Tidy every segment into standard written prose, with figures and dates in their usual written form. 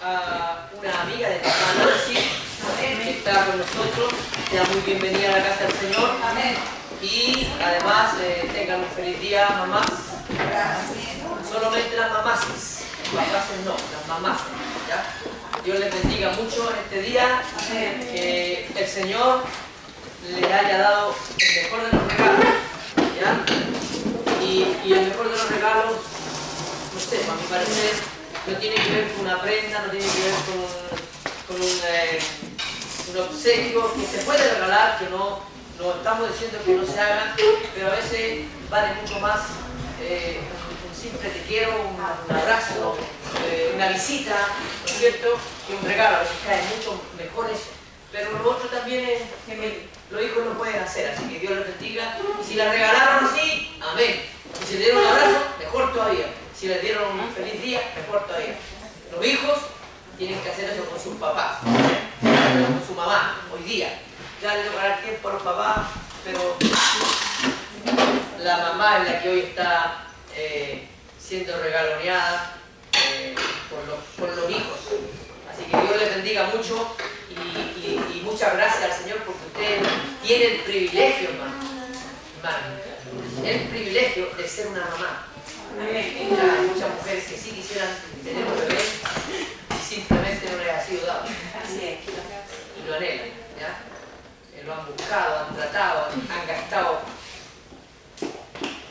a una amiga de la hermana Nancy, que está con nosotros. Sea muy bienvenida a la casa del Señor. Amén. Y además tengan un feliz día, mamás. Solamente las mamases. Papases no, las mamases. ¿Ya? Dios les bendiga mucho en este día. Que el Señor les haya dado el mejor de los regalos. ¿Ya? Y el mejor de los regalos, no sé, a mi parecer, no tiene que ver con una prenda, no tiene que ver con un obsequio que se puede regalar, que no estamos diciendo que no se hagan, pero a veces vale mucho más un simple te quiero, un abrazo, una visita, ¿no es cierto?, que un regalo. A veces cae mucho mejor eso. Pero lo otro también es que los hijos lo pueden hacer, así que Dios los bendiga. Y si la regalaron así, amén. Y si le dieron un abrazo, mejor todavía. Si les dieron un feliz día, mejor todavía. Los hijos tienen que hacer eso con sus papás, con su mamá, hoy día. Ya le tocará el tiempo a los papás, pero la mamá es la que hoy está siendo regaloneada por los hijos. Así que Dios les bendiga mucho y muchas gracias al Señor porque usted tiene el privilegio, hermano, el privilegio de ser una mamá. Hay muchas mujeres que sí quisieran tener un bebé y simplemente no les ha sido dado. Y lo anhelan, ¿ya? Lo han buscado, han tratado, han gastado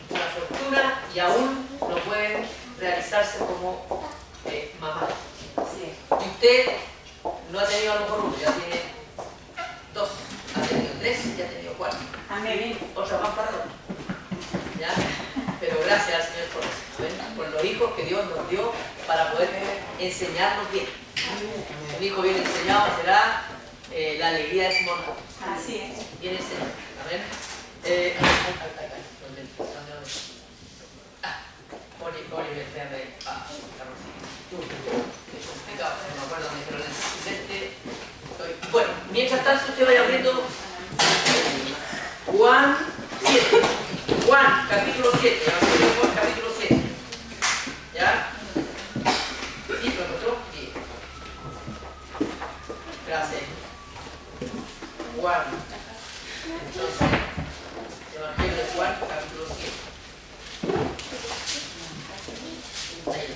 una fortuna y aún no pueden realizarse como mamá. Y usted no ha tenido a lo mejor uno, ya tiene dos, ha tenido tres y ya ha tenido cuatro. Otra más para dos. ¿Ya? Pero gracias al Señor por eso, ¿ven? Por los hijos que Dios nos dio para poder enseñarnos bien. Un hijo bien enseñado será la alegría de su mamá. Así es. Bien enseñado. Amén. Oliver, déjame ahí. Es complicado, no me acuerdo dónde dijeron el bueno, mientras tanto usted vaya abriendo Juan 7. Juan, capítulo 7. Evangelio de Juan, capítulo 7. ¿Ya? ¿Sí? ¿Lo encontró? Sí. Gracias. Juan. Entonces, Evangelio de Juan, capítulo 7. Ahí.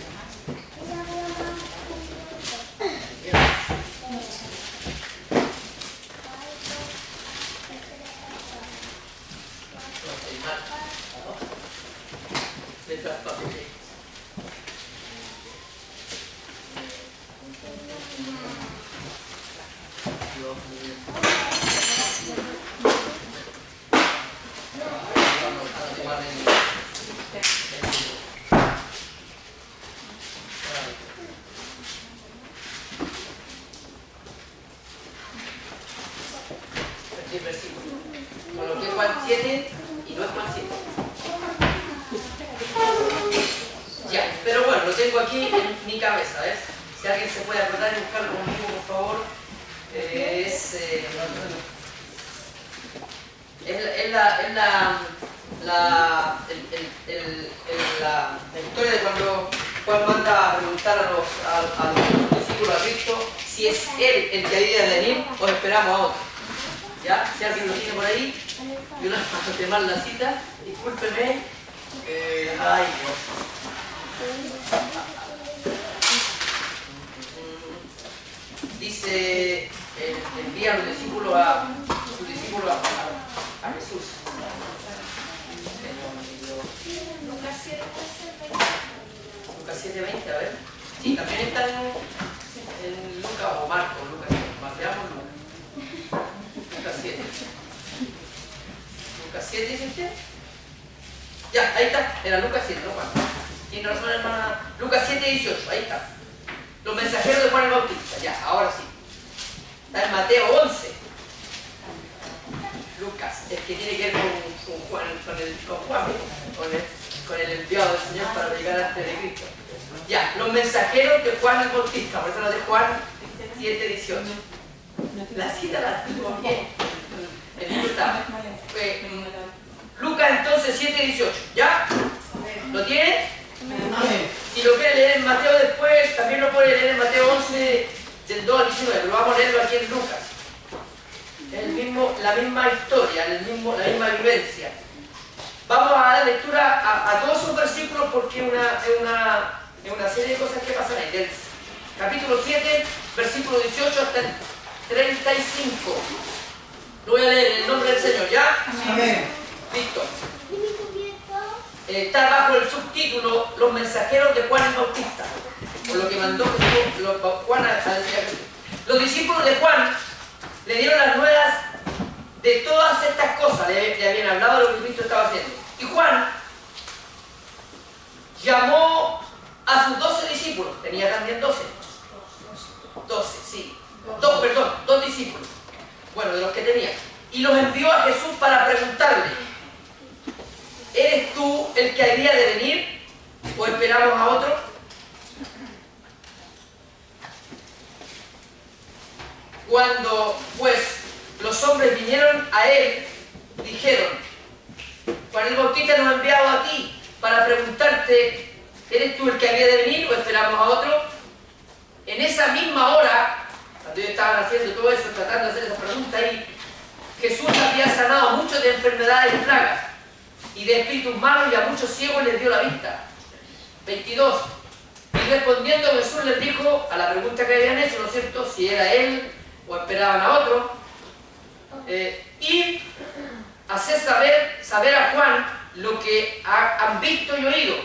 Coloqué Juan 7 y no es Juan 7. Ya, pero bueno, lo tengo aquí en mi cabeza, ¿ves? Si alguien se puede acordar y buscarlo conmigo, por favor. Es la historia de cuando Juan manda a preguntar a los discípulos a Cristo si es él el que había de venir o esperamos a otro. ¿Ya? Si alguien lo tiene por ahí, yo no anoté mal la cita, discúlpeme. Ay, Dios. Dice, envía a los discípulos a Jesús. Lucas 7:20, a ver. Sí, también está en Lucas o Marcos, veamos Lucas. Lucas 7. Lucas 7, dice usted. Ya, ahí está. Era Lucas 7, no Juan. Tiene razón, hermana. Lucas 7:18, ahí está. Los mensajeros de Juan el Bautista. Ya, ahora sí. Está en Mateo 11. Lucas, el que tiene que ver con Juan, con el enviado del Señor para llegar antes de Cristo. Ya, los mensajeros de Juan el Bautista. Por eso lo de Juan 7:18. La cita la tuvo bien. El libro está. Lucas entonces 7:18. ¿Ya? ¿Lo tiene? Si lo quiere leer en Mateo después, también lo puede leer en Mateo 11, prudencia. Vamos a dar lectura a todos esos versículos porque es una serie de cosas que pasan ahí. Del capítulo 7, versículo 18 hasta el 35. Lo voy a leer en el nombre del Señor, ¿ya? Amén. Listo. Está bajo el subtítulo Los mensajeros de Juan el Bautista, por lo que mandó Juan a decir a Jesús. Los discípulos de Juan le dieron las nuevas de todas estas cosas, le habían hablado de lo que Cristo estaba haciendo. Y Juan llamó a sus 12 discípulos, tenía también 12, sí, dos discípulos, bueno, de los que tenía, y los envió a Jesús para preguntarle: ¿eres tú el que había de venir o esperamos a otro? Cuando pues los hombres vinieron a él, dijeron: Juan el Bautista nos ha enviado a ti para preguntarte: ¿eres tú el que había de venir o esperamos a otro? En esa misma hora, cuando ellos estaban haciendo todo eso, tratando de hacer esa pregunta ahí, Jesús había sanado a muchos de enfermedades y plagas y de espíritus malos, y a muchos ciegos les dio la vista. 22. Y respondiendo Jesús les dijo a la pregunta que habían hecho, ¿no es cierto?, si era él o esperaban a otro. Y hacer saber a Juan lo que han visto y oído: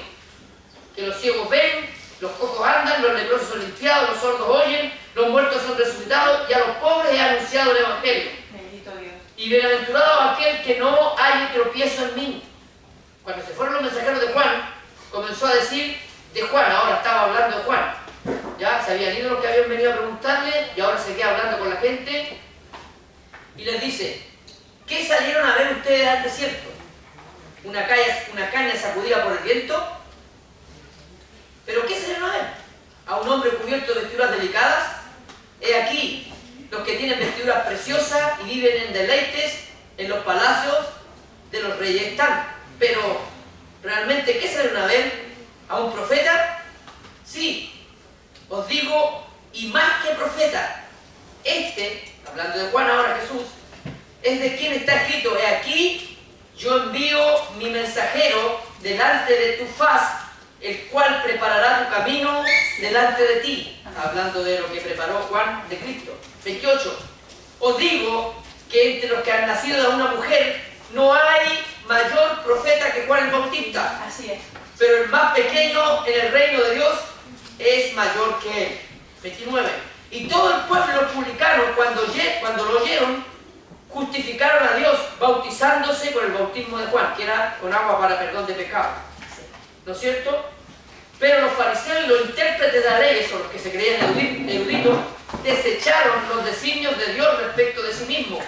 que los ciegos ven, los cojos andan, los leprosos son limpiados, los sordos oyen, los muertos son resucitados, y a los pobres he anunciado el Evangelio. Bendito Dios. Y bienaventurado aquel que no haya tropiezo en mí. Cuando se fueron los mensajeros de Juan, comenzó a decir de Juan, ahora estaba hablando de Juan. Ya se habían ido los que habían venido a preguntarle, y ahora se queda hablando con la gente, y les dice: ¿qué salieron a ver ustedes al desierto? ¿Una caña sacudida por el viento? ¿Pero qué salieron a ver? ¿A un hombre cubierto de vestiduras delicadas? He aquí, los que tienen vestiduras preciosas y viven en deleites en los palacios de los reyes están. Pero, ¿realmente qué salieron a ver? ¿A un profeta? Sí, os digo, y más que profeta. Hablando de Juan ahora Jesús, es de quien está escrito: he aquí, yo envío mi mensajero delante de tu faz, el cual preparará tu camino delante de ti. Hablando de lo que preparó Juan de Cristo. 28. Os digo que entre los que han nacido de una mujer no hay mayor profeta que Juan el Bautista. Así es. Pero el más pequeño en el reino de Dios es mayor que él. 29. Y todo el pueblo publicano, cuando lo oyeron, justificaron a Dios bautizándose con el bautismo de Juan, que era con agua para perdón de pecado. ¿No es cierto? Pero los fariseos y los intérpretes de la ley, esos los que se creían eruditos, desecharon los designios de Dios respecto de sí mismos,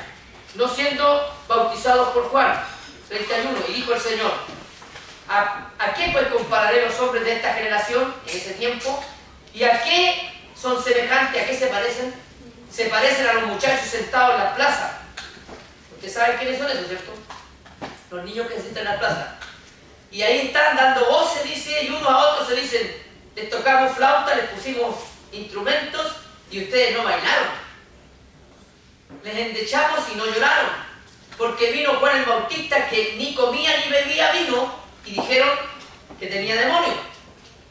no siendo bautizados por Juan. 31. Y dijo el Señor: ¿a qué pues compararé los hombres de esta generación en ese tiempo? ¿Y a qué son semejantes? ¿A qué se parecen? Se parecen a los muchachos sentados en la plaza. Ustedes saben quiénes son esos, ¿cierto? Los niños que se sientan en la plaza. Y ahí están dando voces, dice, y unos a otros se dicen: les tocamos flauta, les pusimos instrumentos y ustedes no bailaron. Les endechamos y no lloraron. Porque vino Juan el Bautista, que ni comía ni bebía vino, y dijeron que tenía demonio.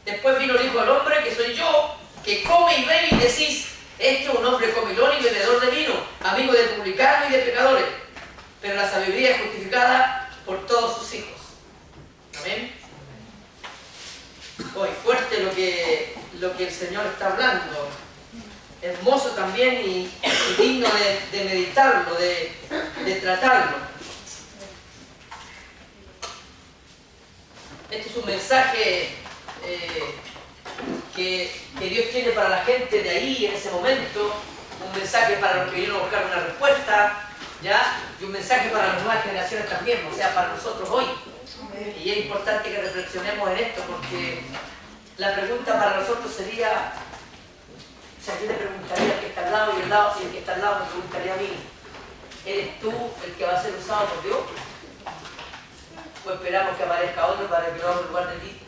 Después vino el Hijo del Hombre, que soy yo, que come y bebe, y decís: este es un hombre comilón y bebedor de vino, amigo de publicanos y de pecadores. Pero la sabiduría es justificada por todos sus hijos. Amén. Hoy fuerte lo que el Señor está hablando. Hermoso también y digno de meditarlo, de tratarlo. Este es un mensaje que Dios tiene para la gente de ahí en ese momento, un mensaje para los que vinieron a buscar una respuesta, ¿ya? Y un mensaje para las nuevas generaciones también, o sea, para nosotros hoy. Y es importante que reflexionemos en esto, porque la pregunta para nosotros sería, o sea, yo le preguntaría al que está al lado y el que está al lado me preguntaría a mí: ¿eres tú el que va a ser usado por Dios? ¿O esperamos que aparezca otro para que lo haga en lugar de ti?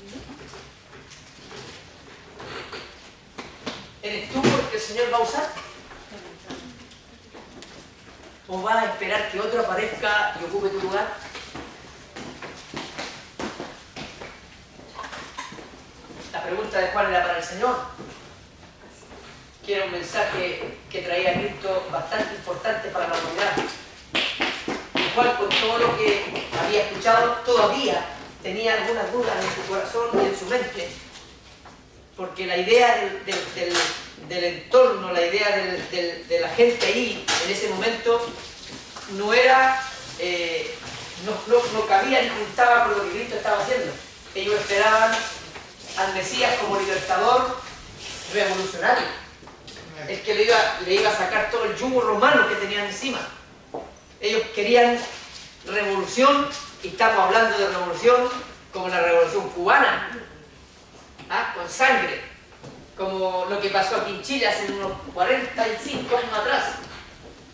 ¿Eres tú el que el Señor va a usar? ¿O vas a esperar que otro aparezca y ocupe tu lugar? pregunta de Juan era para el Señor, que era un mensaje que traía Cristo bastante importante para la humanidad. Juan, con todo lo que había escuchado, todavía tenía algunas dudas en su corazón y en su mente, porque la idea del entorno, la idea de la gente ahí, en ese momento, no era, no cabía ni juntaba con lo que Cristo estaba haciendo. Ellos esperaban al Mesías como libertador revolucionario, el que le iba a sacar todo el yugo romano que tenían encima. Ellos querían revolución, y estamos hablando de revolución como la revolución cubana, con sangre, como lo que pasó aquí en Chile hace unos 45 años atrás.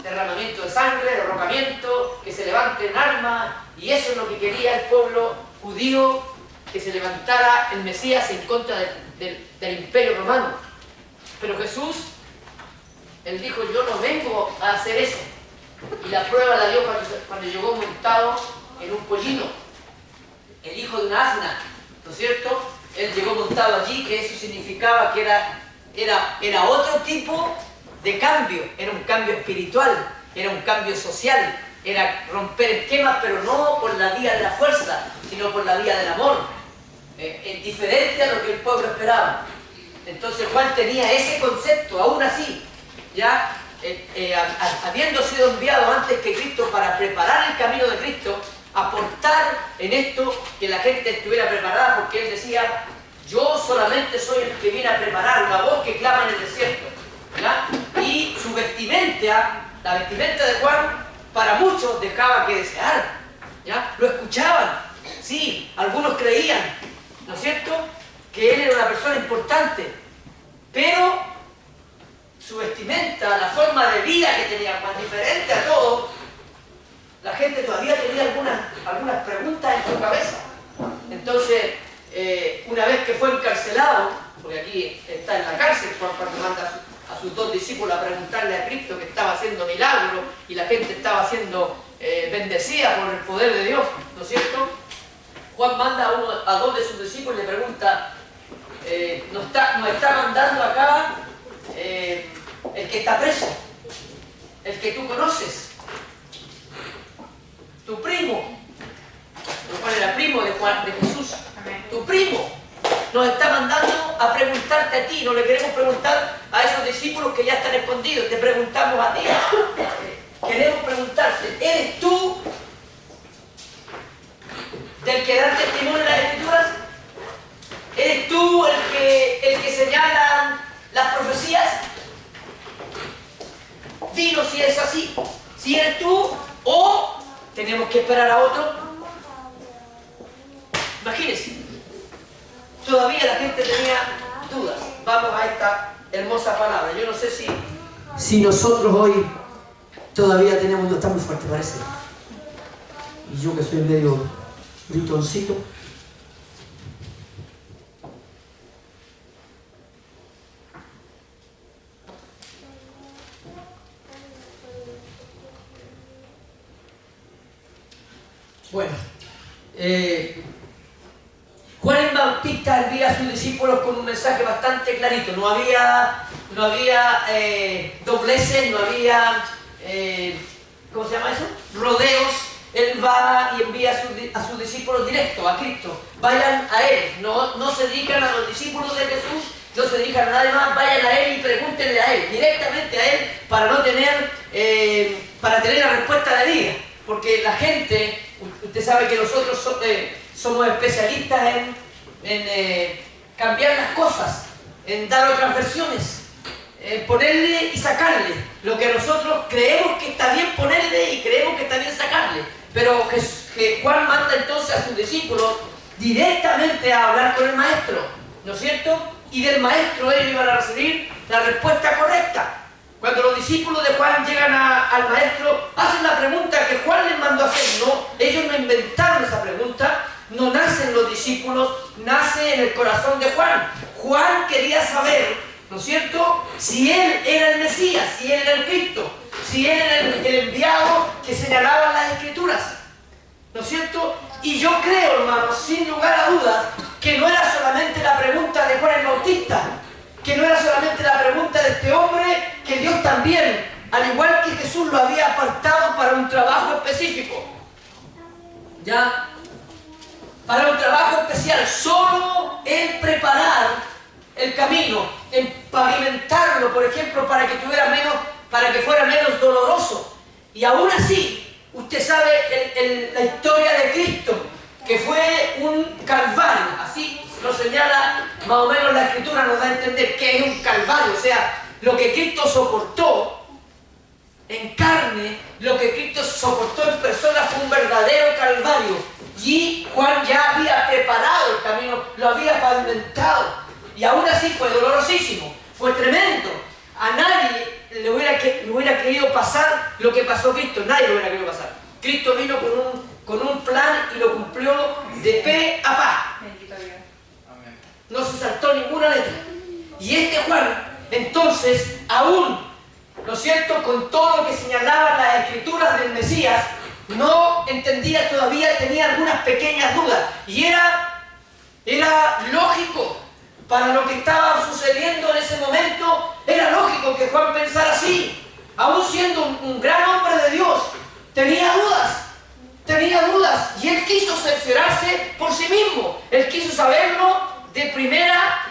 Derramamiento de sangre, derrocamiento, que se levanten armas, y eso es lo que quería el pueblo judío, que se levantara el Mesías en contra del imperio romano. Pero Jesús, él dijo: yo no vengo a hacer eso. Y la prueba la dio cuando llegó montado en un pollino, el hijo de una asna, ¿no es cierto? Él llegó montado allí, que eso significaba que era otro tipo de cambio, era un cambio espiritual, era un cambio social, era romper esquemas, pero no por la vía de la fuerza, sino por la vía del amor, diferente a lo que el pueblo esperaba. Entonces Juan tenía ese concepto, aún así, ya habiendo sido enviado antes que Cristo para preparar el camino de Cristo, aportar en esto, que la gente estuviera preparada, porque él decía: yo solamente soy el que viene a preparar la voz que clama en el desierto, ¿ya? Y su vestimenta, la vestimenta de Juan, para muchos dejaba que desear, ¿ya? Lo escuchaban, sí, algunos creían, ¿no es cierto?, que él era una persona importante, pero su vestimenta, la forma de vida que tenía Juan, diferente a todos, la gente todavía tenía algunas preguntas en su cabeza. Entonces, una vez que fue encarcelado, porque aquí está en la cárcel, cuando manda a sus dos discípulos a preguntarle a Cristo, que estaba haciendo milagros y la gente estaba siendo bendecida por el poder de Dios, ¿no es cierto? Juan manda a dos de sus discípulos y le pregunta: nos está mandando acá el que está preso, el que tú conoces, tu primo. Juan era primo de Jesús. Tu primo nos está mandando a preguntarte a ti. No le queremos preguntar a esos discípulos que ya están escondidos, te preguntamos a ti. Queremos preguntarte: ¿eres tú del que da testimonio en las Escrituras? ¿Eres tú el que señalan las profecías? Dinos si es así, si eres tú, o tenemos que esperar a otro. Imagínense, todavía la gente tenía dudas. Vamos a esta hermosa palabra. Yo no sé si nosotros hoy todavía tenemos... Está muy fuerte, parece. Y yo que soy medio gritoncito. Bueno, Juan el Bautista envía a sus discípulos con un mensaje bastante clarito. No había dobleces, no había, ¿cómo se llama eso?, rodeos. Él va y envía a sus discípulos directo a Cristo. Vayan a Él, no se dedican a los discípulos de Jesús, no se dedican a nadie más. Vayan a Él y pregúntenle a Él, directamente a Él, para tener la respuesta de vida. Porque la gente, usted sabe que nosotros somos especialistas en cambiar las cosas, en dar otras versiones, ponerle y sacarle. Lo que nosotros creemos que está bien ponerle y creemos que está bien sacarle. Pero que Juan manda entonces a sus discípulos directamente a hablar con el maestro, ¿no es cierto? Y del maestro ellos iban a recibir la respuesta correcta. Cuando los discípulos de Juan llegan al maestro, hacen la pregunta que Juan les mandó hacer. No, ellos no inventaron esa pregunta, no nacen los discípulos, nace en el corazón de Juan. Juan quería saber, ¿no es cierto?, si él era el Mesías, si él era el Cristo, si él era el enviado que señalaba las Escrituras, ¿no es cierto? Y yo creo, hermanos, sin lugar a dudas, que no era solamente la pregunta de Juan el Bautista, que no era solamente la pregunta de este hombre, que Dios también, al igual que Jesús, lo había apartado para un trabajo específico. ¿Ya? Para un trabajo especial, solo en preparar el camino, en pavimentarlo, por ejemplo, para que fuera menos doloroso. Y aún así, usted sabe la historia de Cristo, que fue un calvario, así lo señala más o menos la Escritura, nos da a entender que es un calvario, o sea, lo que Cristo soportó en carne, lo que Cristo soportó en persona fue un verdadero calvario. Y Juan ya había preparado el camino, lo había pavimentado, y aún así fue dolorosísimo, fue tremendo. A nadie le hubiera querido pasar lo que pasó Cristo, nadie lo hubiera querido pasar. Cristo vino con un plan y lo cumplió de pe a pa. No se saltó ninguna letra. Y este Juan, entonces, aún, ¿no es cierto?, con todo lo que señalaban las Escrituras del Mesías, no entendía todavía, tenía algunas pequeñas dudas. Y era lógico, para lo que estaba sucediendo en ese momento, era lógico que Juan pensara así. Aún siendo un gran hombre de Dios, tenía dudas, y él quiso cerciorarse por sí mismo. Él quiso saberlo de primera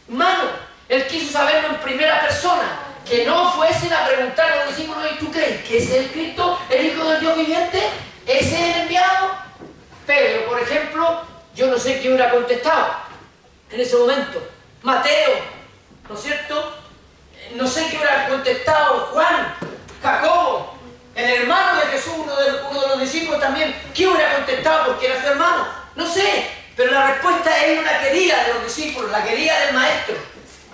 mano, él quiso saberlo en primera persona, que no fuesen a preguntar a los discípulos: ¿y tú crees que ese es el Cristo, el Hijo del Dios viviente? ¿Ese es el enviado? Pedro, por ejemplo, yo no sé qué hubiera contestado en ese momento. Mateo, ¿no es cierto? No sé qué hubiera contestado Juan, Jacobo, el hermano de Jesús, uno de los discípulos también. ¿Qué hubiera contestado porque era su hermano? No sé, pero la respuesta es una querida de los discípulos, la querida del maestro.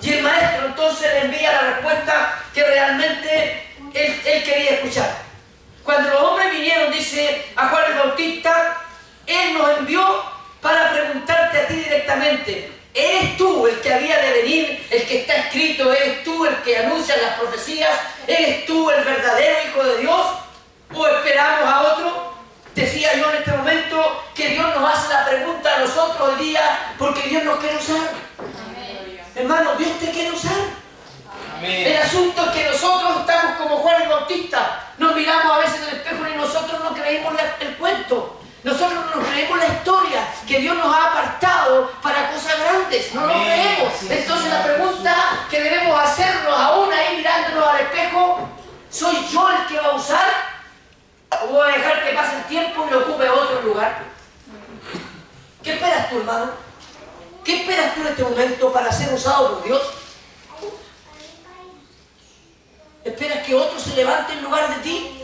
Y el maestro entonces le envía la respuesta que realmente él quería escuchar. Cuando los hombres vinieron, dice, a Juan el Bautista, él nos envió para preguntarte a ti directamente: ¿eres tú el que había de venir, el que está escrito? ¿Eres tú el que anuncia las profecías? ¿Eres tú el verdadero Hijo de Dios? ¿O esperamos a otro? Decía yo en este momento que Dios nos hace la pregunta a nosotros hoy día porque Dios nos quiere usar. Amén. Hermano, Dios te quiere usar. Amén. El asunto es que nosotros estamos como Juan el Bautista. Nos miramos a veces en el espejo y nosotros no creímos el cuento. Nosotros no nos creemos la historia que Dios nos ha apartado para cosas grandes. No lo creemos. Entonces la pregunta que debemos hacernos aún ahí mirándonos al espejo: ¿soy yo el que va a usar? ¿O voy a dejar que pase el tiempo y lo ocupe otro lugar? ¿Qué esperas tú, hermano? ¿Qué esperas tú en este momento para ser usado por Dios? ¿Esperas que otro se levante en lugar de ti?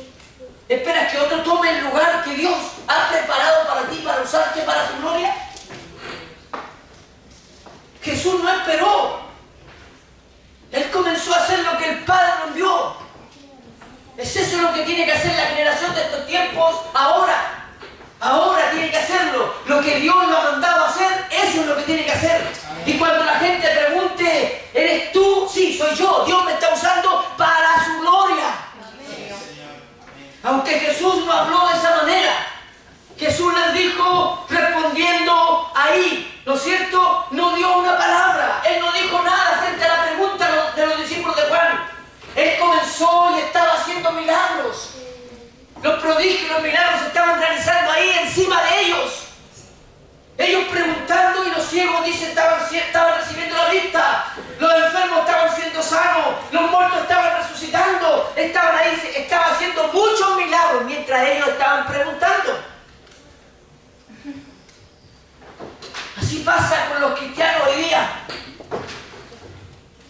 ¿Esperas que otro tome el lugar que Dios ha preparado para ti, para usarte para su gloria? Jesús no esperó. Él comenzó a hacer lo que el Padre lo envió. Es eso lo que tiene que hacer la generación de estos tiempos ahora. Ahora tiene que hacerlo. Lo que Dios lo ha mandado a hacer, eso es lo que tiene que hacer. Y cuando la gente pregunte: ¿eres tú? Sí, soy yo. Dios me está usando para su gloria. Aunque Jesús no habló de esa manera, Jesús les dijo, respondiendo ahí, ¿no es cierto? No dio una palabra, Él no dijo nada frente a la pregunta de los discípulos de Juan. Él comenzó y estaba haciendo milagros. Los prodigios, los milagros se estaban realizando ahí encima de ellos. Ellos preguntando y los ciegos, dice, estaban recibiendo la vista. Los enfermos estaban siendo sanos. Los muertos estaban resucitando. Estaban ahí, estaban haciendo muchos milagros mientras ellos estaban preguntando. Así pasa con los cristianos hoy día.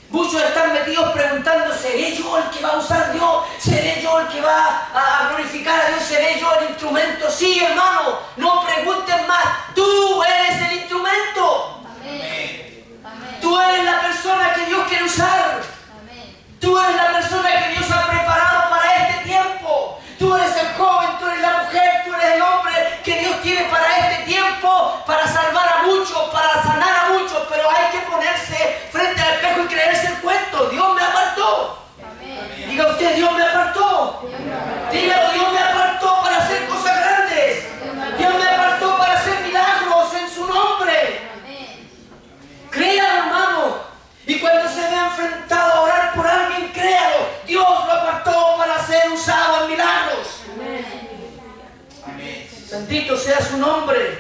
Muchos están metidos preguntando: ¿seré yo el que va a usar Dios? ¿Seré yo el que va a glorificar a Dios? ¿Seré yo el instrumento? Sí, hermano, no pregunten más. Tú eres el instrumento. Amén. Tú eres la persona que Dios quiere usar. Amén. Tú eres la persona que Dios ha preparado para este tiempo. Tú eres el joven, tú eres la mujer, tú eres el hombre que Dios tiene para este tiempo, para salvar a muchos, para sanar a muchos, pero hay que ponerse frente al espejo y creerse el cuento. Dios me apartó. Amén. Diga usted: Dios me apartó. Dígalo: Dios me apartó para hacer cosas grandes. Dios me apartó para hacer milagros en su nombre. bendito sea su nombre.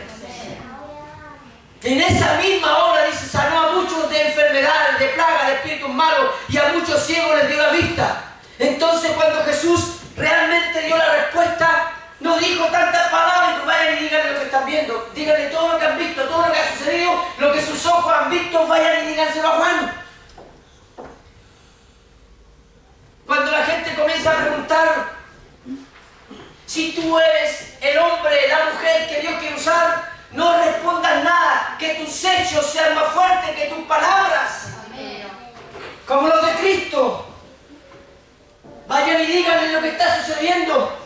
En esa misma hora, dice, sanó a muchos de enfermedades, de plagas, de espíritus malos, y a muchos ciegos les dio la vista. Entonces, cuando Jesús realmente dio la respuesta, no dijo tantas palabras, y vayan y díganle lo que están viendo. Díganle todo lo que han visto, todo lo que ha sucedido, lo que sus ojos han visto, vayan y díganselo a Juan. Cuando la gente comienza a preguntar, si tú eres el hombre, la mujer que Dios quiere usar, no respondas nada, que tus hechos sean más fuertes que tus palabras. Amén. Como los de Cristo. Vayan y díganle lo que está sucediendo.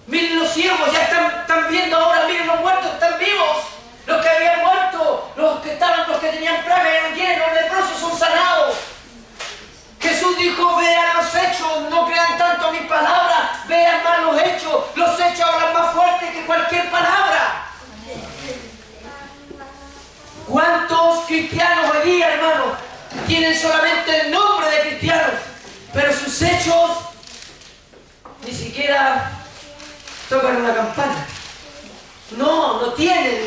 Miren los ciegos, ya están viendo ahora, miren los muertos, están vivos. Los que habían muerto, los que tenían plaga ya no tienen, los leprosos son sanados. Jesús dijo, vean los hechos, no crean tanto mis palabras, vean más los hechos hablan más fuerte que cualquier palabra. ¿Cuántos cristianos hoy día, hermanos, tienen solamente el nombre de cristianos, pero sus hechos ni siquiera tocan una campana? No tienen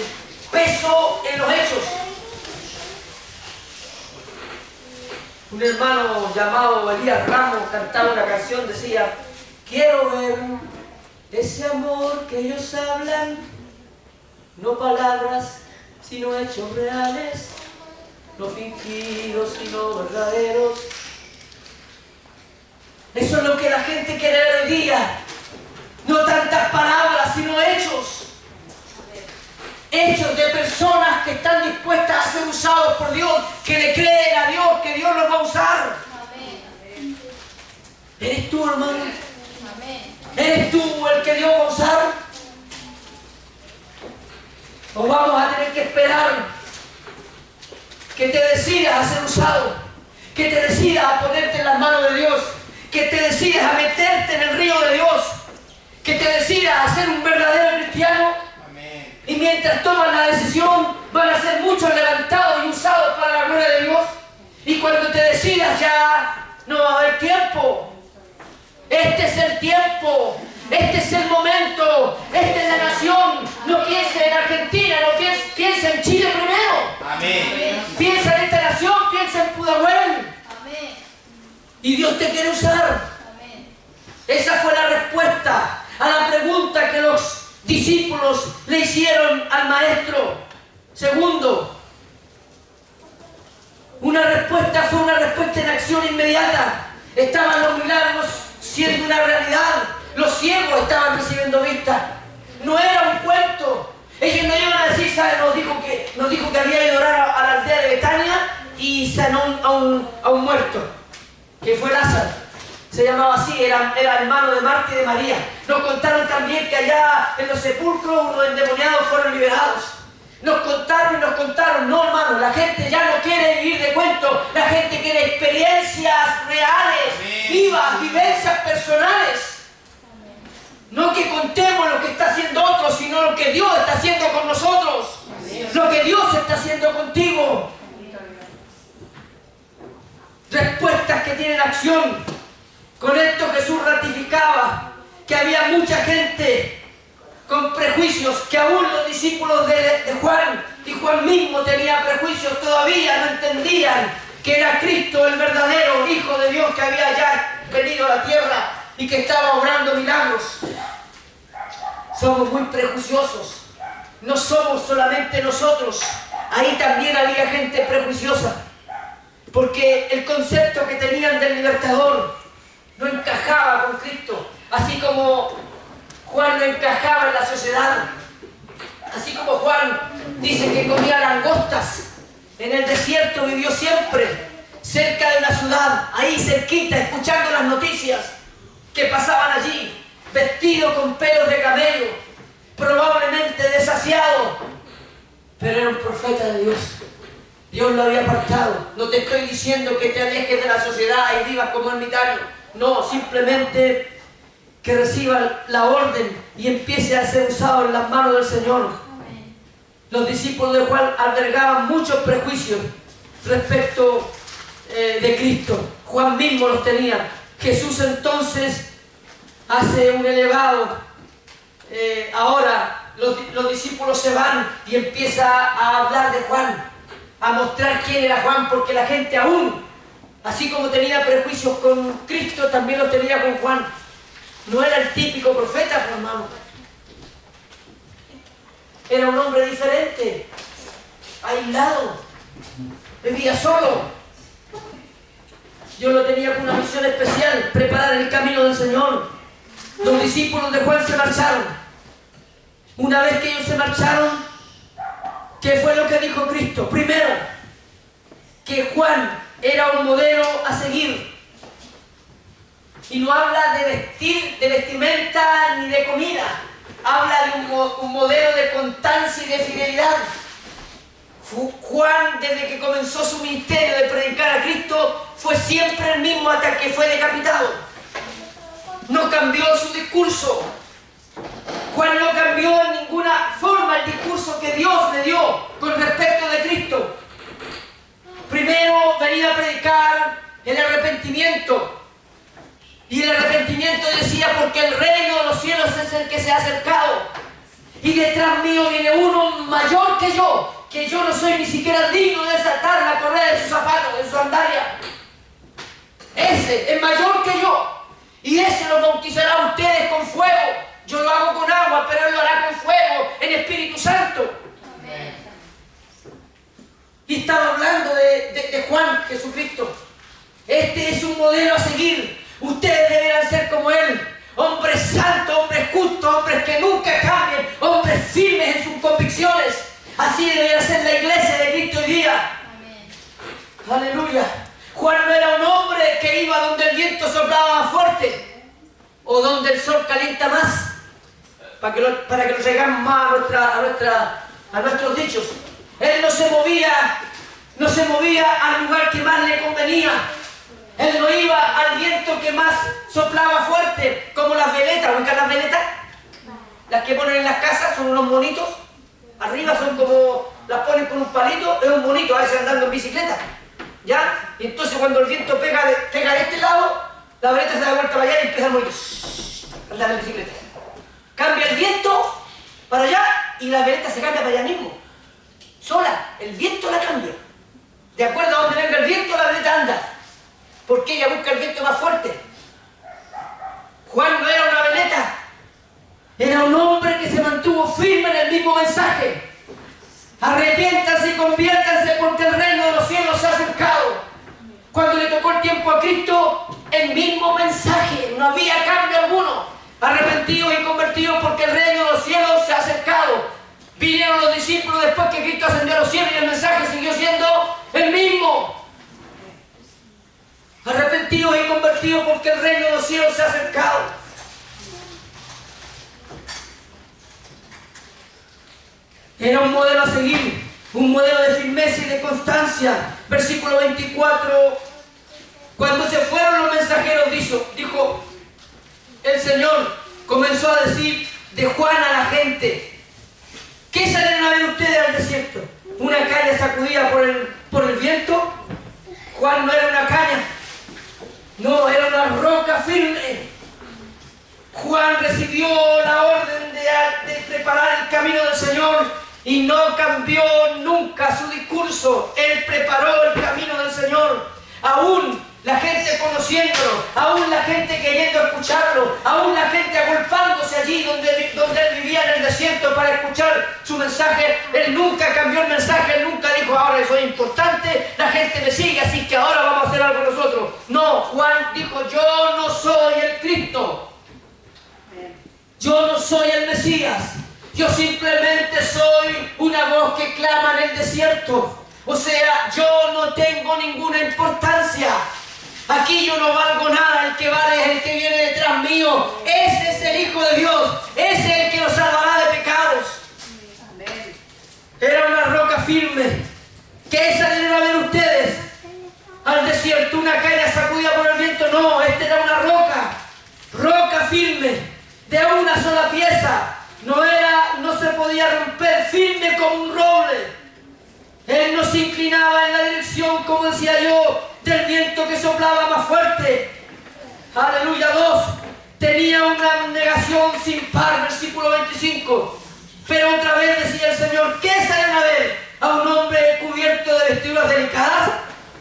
peso en los hechos. Un hermano llamado Elías Ramos cantaba una canción, decía, quiero ver ese amor que ellos hablan, no palabras, sino hechos reales, no fingidos, sino verdaderos. Eso es lo que la gente quiere ver hoy día. No tantas palabras, sino hechos. Hechos de personas que están dispuestas a ser usados por Dios, que le creen a Dios, que Dios los va a usar. Amén. ¿Eres tú, hermano? Amén. ¿Eres tú el que Dios va a usar? ¿O vamos a tener que esperar que te decidas a ser usado? Que te decidas a ponerte en las manos de Dios, que te decidas a meterte en el río de Dios, que te decidas a ser un verdadero cristiano. Y mientras toman la decisión, van a ser muchos levantados y usados para la gloria de Dios. Y cuando te decidas ya no va a haber tiempo. Este es el tiempo, este es el momento, esta es la nación. No piense en Argentina, no piensa en Chile primero. Amén. Piensa en esta nación, piensa en Pudahuel. Amén. Y Dios te quiere usar. Amén. Esa fue la respuesta a la pregunta que los discípulos le hicieron al maestro. Segundo, una respuesta fue una respuesta en acción inmediata. Estaban los milagros siendo una realidad. Los ciegos estaban recibiendo vista. No era un cuento. Ellos no iban a decir, ¿sabes? Nos dijo que había ido a orar a la aldea de Betania y sanó a un muerto, que fue Lázaro. Se llamaba así, era hermano de Marta y de María. Nos contaron también que allá en los sepulcros unos endemoniados fueron liberados. Nos contaron, no, hermano, la gente ya no quiere vivir de cuentos, la gente quiere experiencias reales, vivas, vivencias personales. No que contemos lo que está haciendo otros, sino lo que Dios está haciendo con nosotros, lo que Dios está haciendo contigo. Respuestas que tienen acción. Con esto Jesús ratificaba que había mucha gente con prejuicios, que aún los discípulos de Juan, y Juan mismo tenía prejuicios, todavía no entendían que era Cristo el verdadero Hijo de Dios que había ya venido a la tierra y que estaba obrando milagros. Somos muy prejuiciosos. No somos solamente nosotros. Ahí también había gente prejuiciosa, porque el concepto que tenían del libertador no encajaba con Cristo, así como Juan no encajaba en la sociedad, así como Juan dice que comía langostas, en el desierto vivió siempre, cerca de una ciudad, ahí cerquita, escuchando las noticias que pasaban allí, vestido con pelos de camello, probablemente desasiado, pero era un profeta de Dios. Dios lo había apartado. No te estoy diciendo que te alejes de la sociedad y vivas como ermitaño. No, simplemente que reciba la orden y empiece a ser usado en las manos del Señor. Amén. Los discípulos de Juan albergaban muchos prejuicios respecto de Cristo. Juan mismo los tenía. Jesús entonces hace un elevado ahora los discípulos se van y empieza a hablar de Juan, a mostrar quién era Juan, porque la gente aún, así como tenía prejuicios con Cristo, también los tenía con Juan. No era el típico profeta, hermano. Era un hombre diferente, aislado, vivía solo. Dios lo tenía con una misión especial, preparar el camino del Señor. Los discípulos de Juan se marcharon. Una vez que ellos se marcharon, ¿qué fue lo que dijo Cristo? Primero, que Juan era un modelo a seguir. Y no habla de vestir, de vestimenta ni de comida. Habla de un modelo de constancia y de fidelidad. Juan, desde que comenzó su ministerio de predicar a Cristo, fue siempre el mismo hasta que fue decapitado. No cambió su discurso. Juan no cambió en ninguna forma el discurso que Dios le dio con respecto de Cristo. Primero venía a predicar el arrepentimiento. Y el arrepentimiento decía, porque el reino de los cielos es el que se ha acercado. Y detrás mío viene uno mayor que yo no soy ni siquiera digno de desatar la correa de sus zapatos, de su sandalia. Ese es mayor que yo. Y ese los bautizará a ustedes con fuego. Yo lo hago con agua, pero él lo hará con fuego, en Espíritu Santo. Amén. Y estaba hablando de Juan Jesucristo. Este es un modelo a seguir. Ustedes deberán ser como él. Hombres santos, hombres justos, hombres que nunca cambien, hombres firmes en sus convicciones. Así debería ser la iglesia de Cristo hoy día. Amén. Aleluya. Juan no era un hombre que iba donde el viento soplaba más fuerte o donde el sol calienta más, para que lo traigamos más a nuestros dichos. Él no se movía al lugar que más le convenía. Él no iba al viento que más soplaba fuerte, como las veletas. ¿Ubican las veletas? Las que ponen en las casas son unos monitos. Arriba son como, las ponen con un palito, es un monito, a veces andando en bicicleta. ¿Ya? Y entonces cuando el viento pega de este lado, la veleta se da vuelta para allá y empieza a morir. A andar en bicicleta. Cambia el viento para allá y la veleta se cambia para allá mismo. Sola, el viento la cambia. De acuerdo a donde venga el viento, la veleta anda. Porque ella busca el viento más fuerte. Juan no era una veleta. Era un hombre que se mantuvo firme en el mismo mensaje. Arrepiéntanse y conviértanse porque el reino de los cielos se ha acercado. Cuando le tocó el tiempo a Cristo, el mismo mensaje, no había cambio alguno. Arrepentidos y convertidos porque el reino de los cielos se ha acercado. Vinieron los discípulos después que Cristo ascendió a los cielos y el mensaje siguió siendo el mismo. Arrepentidos y convertidos porque el reino de los cielos se ha acercado. Era un modelo a seguir, un modelo de firmeza y de constancia. Versículo 24. Cuando se fueron los mensajeros, dijo el Señor, comenzó a decir de Juan a la gente: ¿qué salieron a ver ustedes al desierto? ¿Una caña sacudida por el viento? Juan no era una caña, no, era una roca firme. Juan recibió la orden de preparar el camino del Señor y no cambió nunca su discurso. Él preparó el camino del Señor. Aún la gente conociéndolo, aún la gente queriendo escucharlo, aún la gente agolpándose allí donde él vivía en el desierto para escuchar su mensaje. Él nunca cambió el mensaje, él nunca dijo: ahora soy importante, la gente me sigue, así que ahora vamos a hacer algo nosotros. No, Juan dijo: yo no soy el Cristo, yo no soy el Mesías, yo simplemente soy una voz que clama en el desierto. O sea, yo no tengo ninguna importancia. Aquí yo no valgo nada, el que vale es el que viene detrás mío. Ese es el Hijo de Dios, ese es el que nos salvará de pecados. Amén. Era una roca firme. ¿Qué salieron a ver ustedes al desierto? ¿Una caña sacudida por el viento? No, esta era una roca firme, de una sola pieza. No se podía romper, firme como un roble. Él no se inclinaba en la dirección, como decía yo, del viento que soplaba más fuerte. Aleluya. 2. Tenía una negación sin par, versículo 25. Pero otra vez decía el Señor, ¿qué salen a ver? ¿A un hombre cubierto de vestiduras delicadas?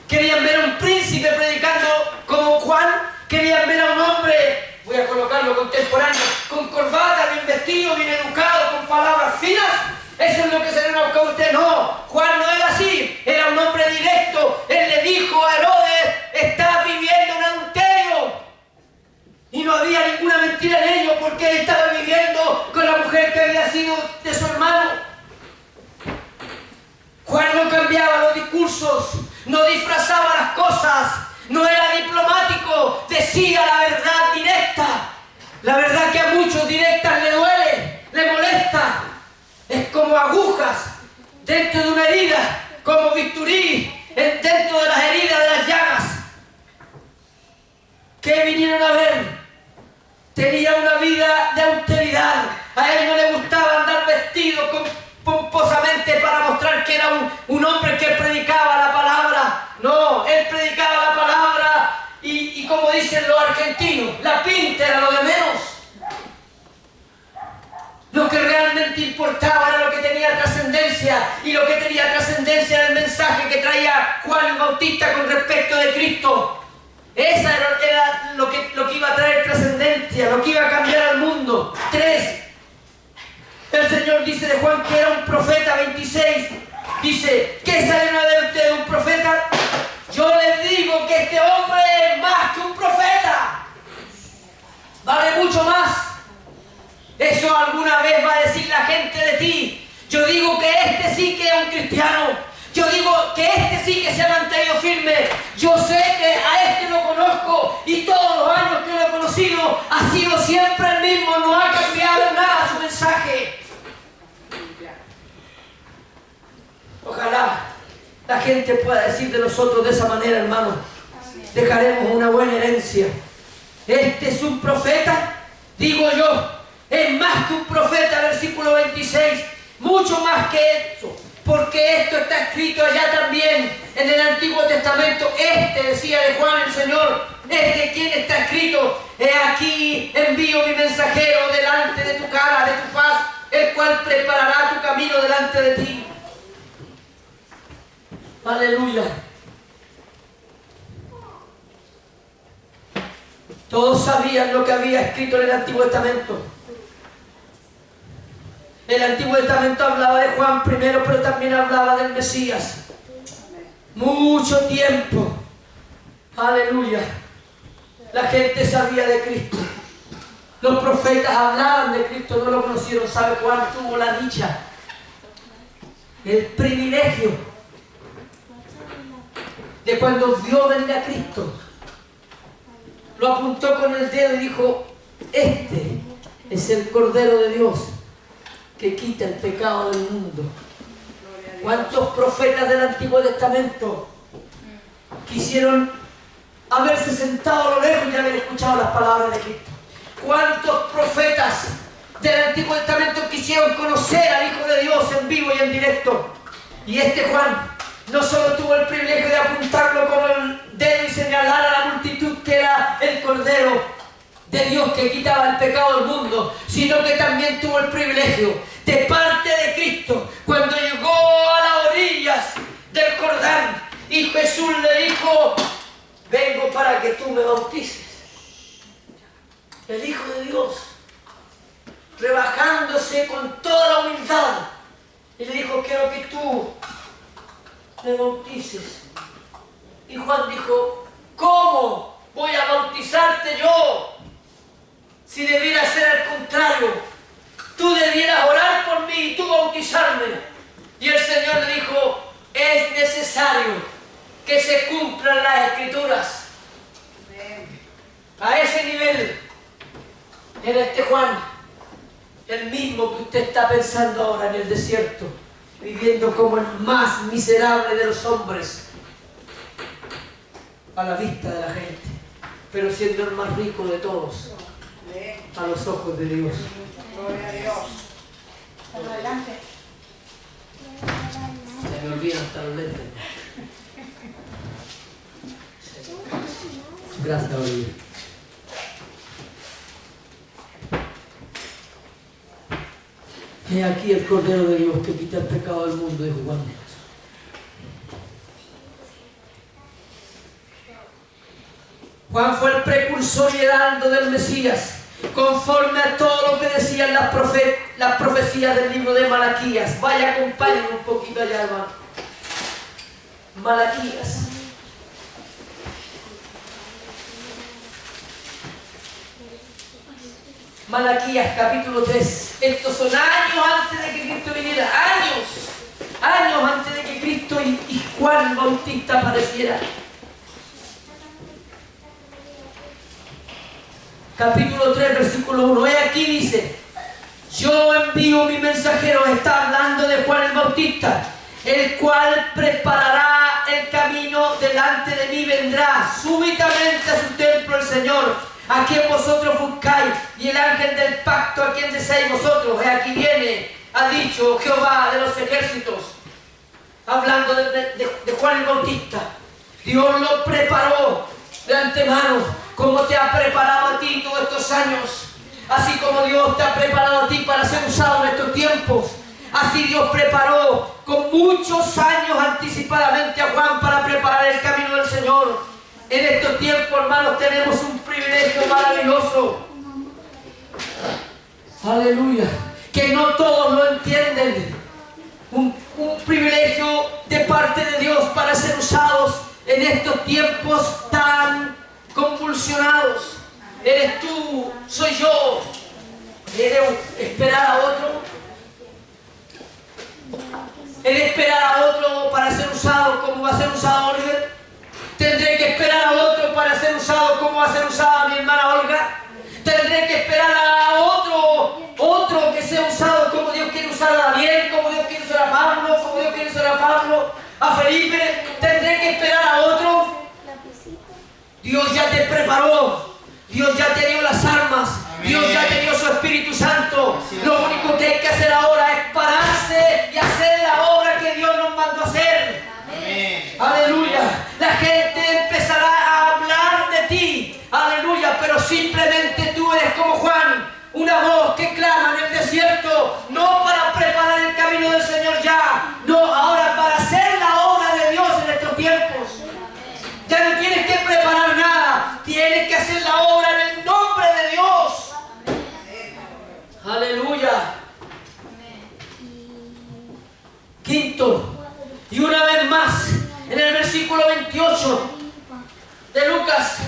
¿Querían ver a un príncipe predicando como Juan? ¿Querían ver a un hombre, voy a colocarlo contemporáneo, con corbata, bien vestido, bien educado, con palabras finas? Eso es lo que se le busca a usted. No, Juan no era así, era un hombre directo. Él le dijo a Herodes, está viviendo un adulterio. Y no había ninguna mentira en ello, porque él estaba viviendo con la mujer que había sido de su hermano. Juan no cambiaba los discursos, no disfrazaba las cosas, no era diplomático, decía la verdad directa. La verdad que a muchos directas le duele, le molesta. Es como agujas dentro de una herida, como bisturí dentro de las heridas de las llagas. ¿Qué vinieron a ver? Tenía una vida de austeridad. A él no le gustaba andar vestido pomposamente para mostrar que era un hombre que predicaba la palabra. No, él predicaba la palabra y como dicen los argentinos, la pinta era lo de menos. Lo que realmente importaba era lo que tenía trascendencia, y lo que tenía trascendencia era el mensaje que traía Juan el Bautista con respecto de Cristo. Esa era lo que iba a traer trascendencia, lo que iba a cambiar al mundo. 3. El Señor dice de Juan que era un profeta. 26. Dice, ¿qué salen a ver ustedes de un profeta? Yo les digo que este hombre es más que un profeta. Vale mucho más. Eso alguna vez va a decir la gente de ti. Yo digo que este sí que es un cristiano. Yo digo que este sí que se ha mantenido firme. Yo sé que a este lo conozco y todos los años que lo he conocido ha sido siempre el mismo. No ha cambiado nada su mensaje. Ojalá la gente pueda decir de nosotros de esa manera, hermano. Dejaremos una buena herencia. Este es un profeta, digo yo. Es más que un profeta, versículo 26. Mucho más que eso. Porque esto está escrito allá también en el Antiguo Testamento. Decía de Juan el Señor, de quien está escrito: he aquí envío mi mensajero delante de tu cara, de tu faz, el cual preparará tu camino delante de ti. Aleluya. Todos sabían lo que había escrito en el Antiguo Testamento. El Antiguo Testamento hablaba de Juan primero, pero también hablaba del Mesías. Mucho tiempo. Aleluya. La gente sabía de Cristo. Los profetas hablaban de Cristo, no lo conocieron. ¿Sabe Juan? Tuvo la dicha, el privilegio de cuando vio venir a Cristo, lo apuntó con el dedo y dijo: este es el Cordero de Dios que quita el pecado del mundo. ¿Cuántos profetas del Antiguo Testamento quisieron haberse sentado a lo lejos y haber escuchado las palabras de Cristo? ¿Cuántos profetas del Antiguo Testamento quisieron conocer al Hijo de Dios en vivo y en directo? Y este Juan no solo tuvo el privilegio de apuntarlo con el dedo y señalar a la multitud que era el Cordero de Dios que quitaba el pecado del mundo, sino que también tuvo el privilegio de parte de Cristo, cuando llegó a las orillas del Jordán y Jesús le dijo: vengo para que tú me bautices. El Hijo de Dios, rebajándose con toda la humildad, y le dijo: quiero que tú me bautices. Y Juan dijo: ¿cómo voy a bautizarte yo? Si debiera ser al contrario, tú debieras orar por mí y tú bautizarme. Y el Señor le dijo: es necesario que se cumplan las Escrituras. A ese nivel era este Juan, el mismo que usted está pensando ahora en el desierto, viviendo como el más miserable de los hombres a la vista de la gente, pero siendo el más rico de todos a los ojos de Dios. Gloria a Dios. Adelante. Se me olvidan hasta los lentes. Gracias, Olivia. He aquí el Cordero de Dios que quita el pecado del mundo, dijo Juan. Juan fue el precursor y heraldo del Mesías, conforme a todo lo que decían las profecías del libro de Malaquías. Vaya, acompáñenme un poquito allá, hermano. Malaquías. Malaquías capítulo 3. Estos son años antes de que Cristo viniera. Años antes de que Cristo y Juan Bautista aparecieran. Capítulo 3, versículo 1. He aquí dice: yo envío mi mensajero. Está hablando de Juan el Bautista, el cual preparará el camino delante de mí. Vendrá súbitamente a su templo el Señor, a quien vosotros buscáis, y el ángel del pacto, a quien deseáis vosotros. He aquí viene, ha dicho Jehová de los ejércitos. Hablando de Juan el Bautista. Dios lo preparó de antemano, como te ha preparado a ti todos estos años. Así como Dios te ha preparado a ti para ser usado en estos tiempos, así Dios preparó con muchos años anticipadamente a Juan para preparar el camino del Señor. En estos tiempos, hermanos, tenemos un privilegio maravilloso. Aleluya. Que no todos lo entienden. Un privilegio de parte de Dios para ser usados en estos tiempos tan convulsionados. Eres tú, soy yo. ¿Eres esperar a otro? ¿Eres esperar a otro para ser usado como va a ser usado Oliver? ¿Tendré que esperar a otro para ser usado como va a ser usada mi hermana Olga? ¿Tendré que esperar a otro que sea usado como Dios quiere usar a Daniel, como Dios quiere usar a Pablo, como Dios quiere usar a Pablo, a Felipe? ¿Tendré que esperar a otro? Dios ya te preparó, Dios ya te dio las armas, Dios ya te dio su Espíritu Santo. Lo único que hay que hacer ahora es pararse y hacer la obra que Dios nos mandó a hacer. Aleluya. La gente empezará a hablar de ti, aleluya, pero simplemente tú eres como Juan, una voz que clama en el desierto, no para preparar el camino del Señor ya, no, ahora para hacer la obra de Dios en estos tiempos. Ya no tienes que preparar nada, tienes que hacer la obra en el nombre de Dios. Aleluya. Quinto, y una vez más, en el versículo 28 de Lucas,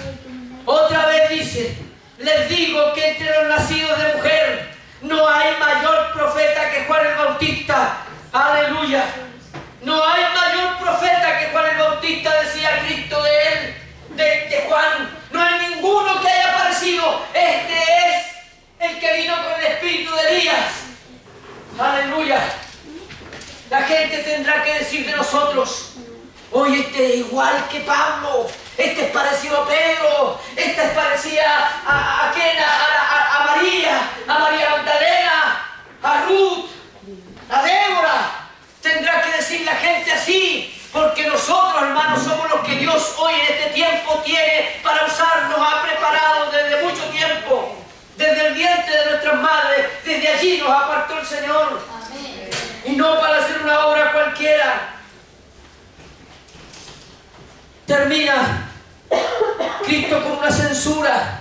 otra vez dice: les digo que entre los nacidos de mujer no hay mayor profeta que Juan el Bautista. Aleluya. No hay mayor profeta que Juan el Bautista, decía Cristo de él, de Juan. No hay ninguno que haya aparecido. Este es el que vino con el espíritu de Elías. Aleluya. La gente tendrá que decir de nosotros: oye, este es igual que Pablo, este es parecido a Pedro, este es parecida a María Magdalena, a Ruth, a Débora. Tendrá que decir la gente así, porque nosotros, hermanos, somos los que Dios hoy en este tiempo tiene para usarnos. Ha preparado desde mucho tiempo, desde el vientre de nuestras madres, desde allí nos apartó el Señor. Amén. Y no para hacer una obra cualquiera. Termina Cristo con una censura.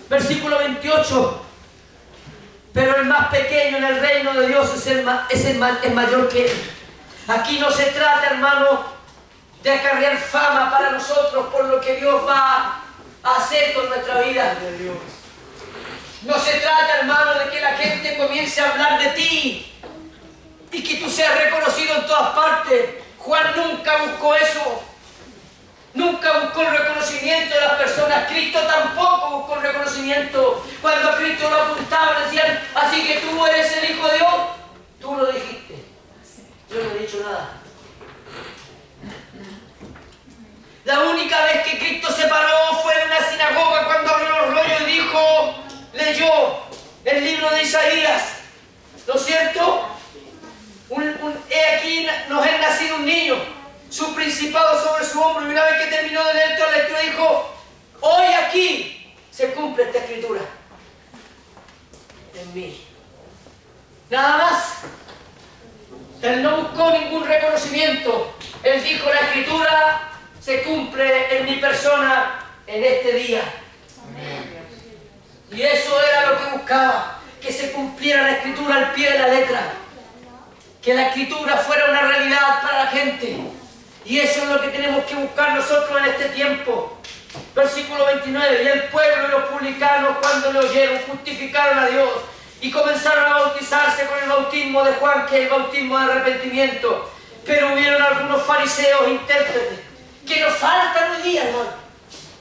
Versículo 28. Pero el más pequeño en el reino de Dios es mayor que él. Aquí no se trata, hermano, de acarrear fama para nosotros por lo que Dios va a hacer con nuestra vida. No se trata, hermano, de que la gente comience a hablar de ti y que tú seas reconocido en todas partes. Juan nunca buscó eso. Nunca buscó el reconocimiento de las personas. Cristo tampoco buscó el reconocimiento. Cuando a Cristo lo apuntaban, decían: así que tú eres el Hijo de Dios. Tú lo dijiste. Yo no he dicho nada. La única vez que Cristo se paró fue en una sinagoga cuando abrió los rollos y leyó el libro de Isaías. ¿No es cierto? He aquí nos es nacido un niño, su principado sobre su hombro, y una vez que terminó de leer toda la lectura dijo: hoy aquí se cumple esta escritura. en mí. Nada más. Él no buscó ningún reconocimiento. Él dijo, la Escritura se cumple en mi persona en este día. Amén. Y eso era lo que buscaba, que se cumpliera la Escritura al pie de la letra. Que la Escritura fuera una realidad para la gente. Y eso es lo que tenemos que buscar nosotros en este tiempo. Versículo 29, y el pueblo y los publicanos, cuando le oyeron, justificaron a Dios y comenzaron a bautizarse con el bautismo de Juan, que es el bautismo de arrepentimiento. Pero hubieron algunos fariseos intérpretes, que nos faltan hoy día, hermano.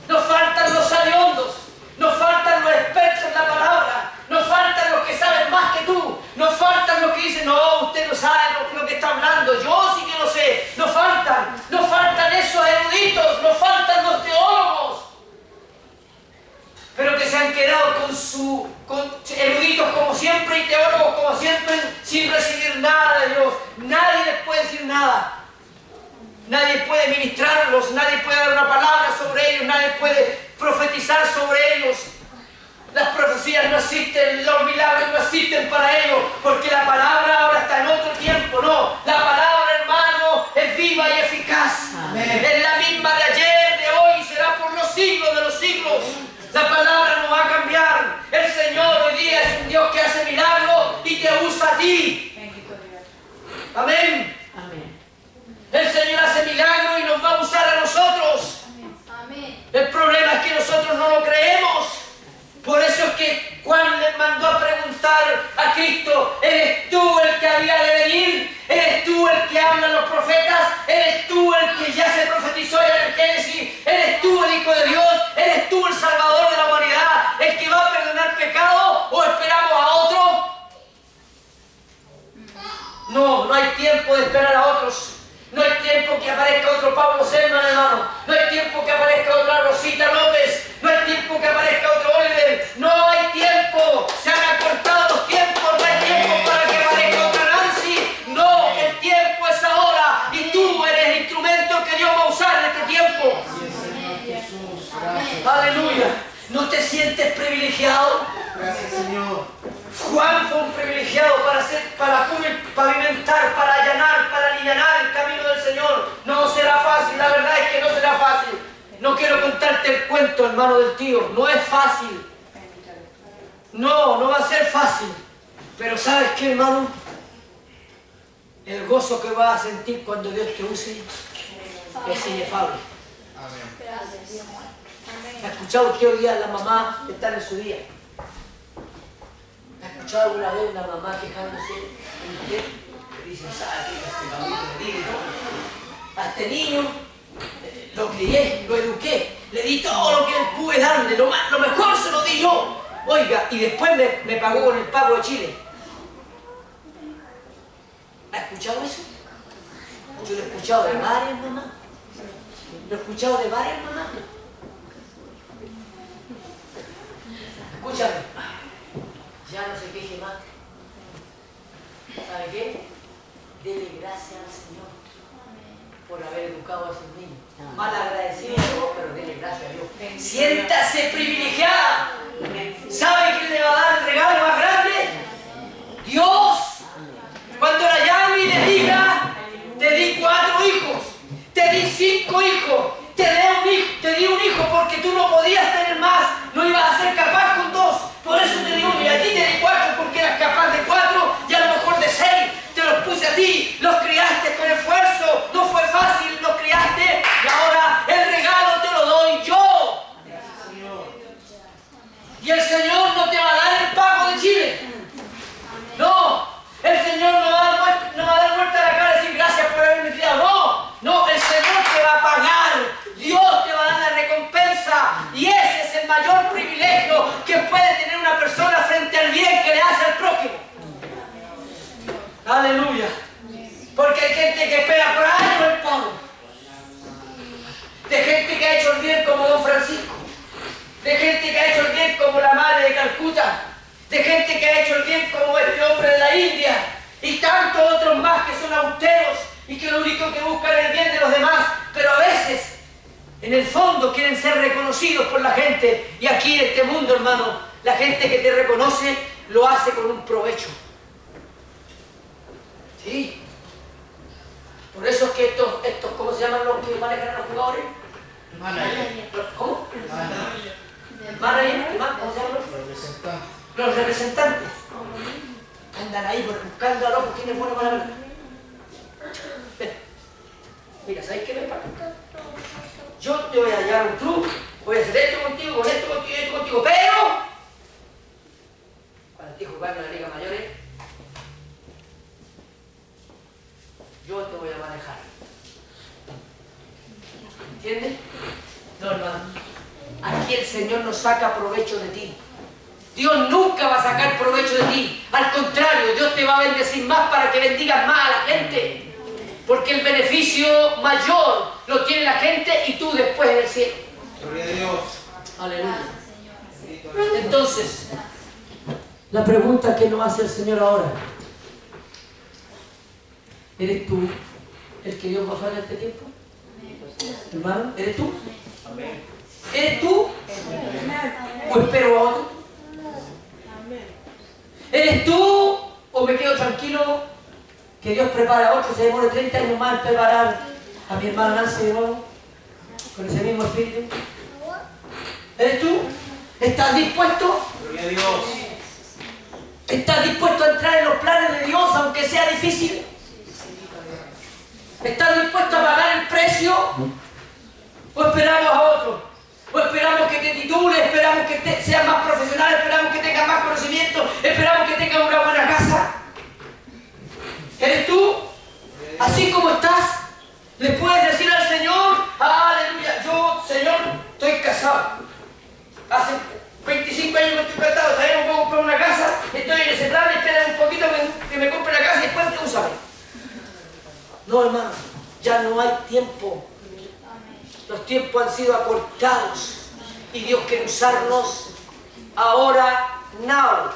Nos faltan los sabiondos, nos faltan los expertos en la palabra, nos faltan los que saben más que tú, nos faltan los que dicen, no, usted no sabe lo que está hablando, yo sí que lo sé. Nos faltan esos eruditos, nos faltan los teólogos, pero que se han quedado con eruditos como siempre y teólogos como siempre, sin recibir nada de Dios. Nadie les puede decir nada. Nadie puede ministrarlos, nadie puede dar una palabra sobre ellos, nadie puede profetizar sobre ellos. Las profecías no existen, los milagros no existen para ellos, porque la palabra ahora está en otro tiempo. No, la palabra, hermano, es viva y eficaz. Amén. Es la misma de ayer, de hoy, y será por los siglos de los siglos. La palabra no va a cambiar. El Señor hoy día es un Dios que hace milagros y te usa a ti. Amén. Amén. El Señor hace milagros y nos va a usar a nosotros. Amén. El problema es que nosotros no lo creemos. Por eso es que Juan le mandó a preguntar a Cristo, ¿eres tú el que había de venir? ¿Eres tú el que hablan los profetas? ¿Eres tú el que ya se profetizó en el Génesis? ¿Eres tú el Hijo de Dios? ¿Eres tú el Salvador de la humanidad? ¿El que va a perdonar pecado? ¿O esperamos a otro? No, no hay tiempo de esperar a otros. No hay tiempo que aparezca otro Pablo Selman, hermano. No hay tiempo que aparezca otra Rosita López. No hay tiempo que aparezca otro Oliver. No hay tiempo. Se han acortado los tiempos. No hay tiempo para que aparezca otra Nancy. No, el tiempo es ahora. Y tú eres el instrumento que Dios va a usar en este tiempo. Aleluya. ¿No te sientes privilegiado? Gracias, Señor. Juan fue un privilegiado para pavimentar, para allanar, para alivianar el camino del Señor. No será fácil, la verdad es que no será fácil. No quiero contarte el cuento, hermano del tío. No es fácil. No va a ser fácil. Pero ¿sabes qué, hermano? El gozo que vas a sentir cuando Dios te use es inefable. ¿Ha escuchado usted hoy día la mamá que está en su día? ¿Ha escuchado alguna vez una mamá quejándose de usted? Que dice, ¿sabes qué? Este mamito me dice todo. A este niño lo crié, lo eduqué, le di todo lo que pude darle, lo mejor se lo di yo. Oiga, y después me pagó con el pago de Chile. ¿Ha escuchado eso? Yo lo he escuchado de varias mamás. Lo he escuchado de varias mamás. Escúchame. Ya no se queje más. ¿Sabe qué? Dele gracias al Señor por haber educado a esos niños. Mal agradecido, pero dele gracias a Dios. Siéntase privilegiada. ¿Sabe quién le va a dar el regalo más grande? Dios. Cuando la llame y le diga, te di 4 hijos, te di 5 hijos, te di un hijo porque tú no podías tener más, no ibas a ser capaz con 2. Por eso te di uno y a ti te di 4 porque eras capaz de 4 y a lo mejor de 6. Te los puse a ti, los criaste con esfuerzo, no fue fácil, los criaste y ahora el regalo te lo doy yo. Y el Señor no te va a dar el pago de Chile. No, el Señor no va a dar vuelta a la cara y decir gracias por haberme criado. No, el Señor te va a pagar. Dios te va a dar la recompensa. Y ese es el mayor privilegio que puede tener una persona frente al bien que le hace al prójimo. Aleluya. Porque hay gente que espera por años el pago. De gente que ha hecho el bien como Don Francisco. De gente que ha hecho el bien como la madre de Calcuta. De gente que ha hecho el bien como este hombre de la India. Y tantos otros más que son austeros y que lo único que buscan es el bien de los demás. Pero a veces, en el fondo, quieren ser reconocidos por la gente. Y aquí en este mundo, hermano, la gente que te reconoce lo hace con un provecho. Sí. Por eso es que estos ¿cómo se llaman los que manejan a los jugadores? ¿Cómo? Manager, ¿cómo se llaman? Los representantes. Andan ahí buscando a los quién es bueno para ver. Ven. Mira, ¿sabes qué? Ven para acá. Yo te voy a llevar a un club, voy a hacer esto contigo, con esto contigo, esto contigo, pero cuando estés jugando en la Liga Mayores, yo te voy a manejar. ¿Entiendes? No, hermano. Aquí el Señor no saca provecho de ti. Dios nunca va a sacar provecho de ti. Al contrario, Dios te va a bendecir más para que bendigas más a la gente. Porque el beneficio mayor lo tiene la gente y tú después en el cielo. Gloria a Dios. Aleluya. Entonces, la pregunta que nos hace el Señor ahora. ¿Eres tú el que Dios va a usar en este tiempo? Hermano, ¿eres tú? Amén. ¿Eres tú? ¿O espero a otro? ¿Eres tú o me quedo tranquilo que Dios prepara a otro, se demore 30 años más en preparar a mi hermana Nancy de nuevo? Con ese mismo espíritu. ¿Eres tú? ¿Estás dispuesto? Gloria a Dios. ¿Estás dispuesto a entrar en los planes de Dios aunque sea difícil? ¿Estás dispuesto a pagar el precio? ¿O esperamos a otro? ¿O esperamos que te titules? ¿Esperamos que seas más profesional? ¿Esperamos que tengas más conocimiento? ¿Esperamos que tengas una buena casa? ¿Eres tú? Así como estás, le puedes decir al Señor, aleluya, yo, Señor, estoy casado. Hace 25 años que estoy casado, todavía no puedo comprar una casa, estoy en ese plan, espera un poquito que me compre la casa y después te úsame. No, hermano, ya no hay tiempo. Los tiempos han sido acortados y Dios quiere usarnos ahora, now.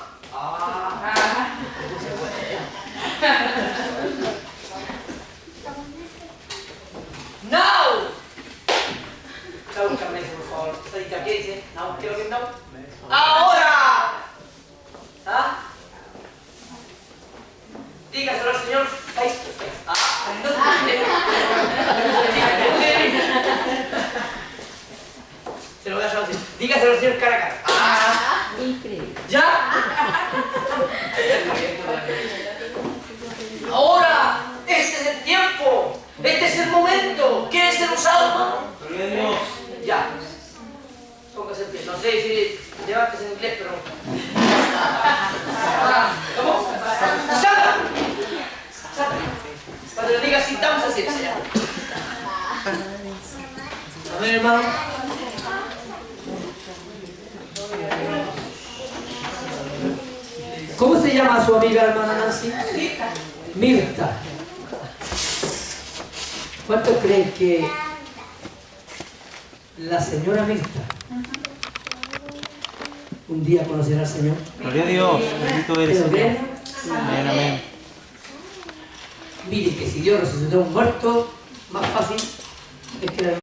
Now. Búscame eso, por favor. ¿Qué dice? Now. ¿Qué es lo que es now? Ahora. ¿Ah? Dígaselo al Señor face to face. No se lo voy a hacer así. Dígaselo al Señor cara a cara. Increíble. ¿Ya? Ahora, este es el tiempo. Este es el momento. ¿Quieres ser usado, hermano? Gloria a Dios. Ya. Póngase en pie. No sé si levántese en inglés, pero... ¿Cómo? ¡Santa! ¡Santa! Cuando le diga sit down, se siente ya. A ver, hermano. ¿Cómo se llama su amiga hermana Nancy? Mirta. ¿Cuántos creen que la señora Mirta un día conocerá al Señor? Gloria a Dios. Bendito eres, ¿Pero Señor. creen? Amén, amén. Mire que si Dios resucitó a un muerto, más fácil es que la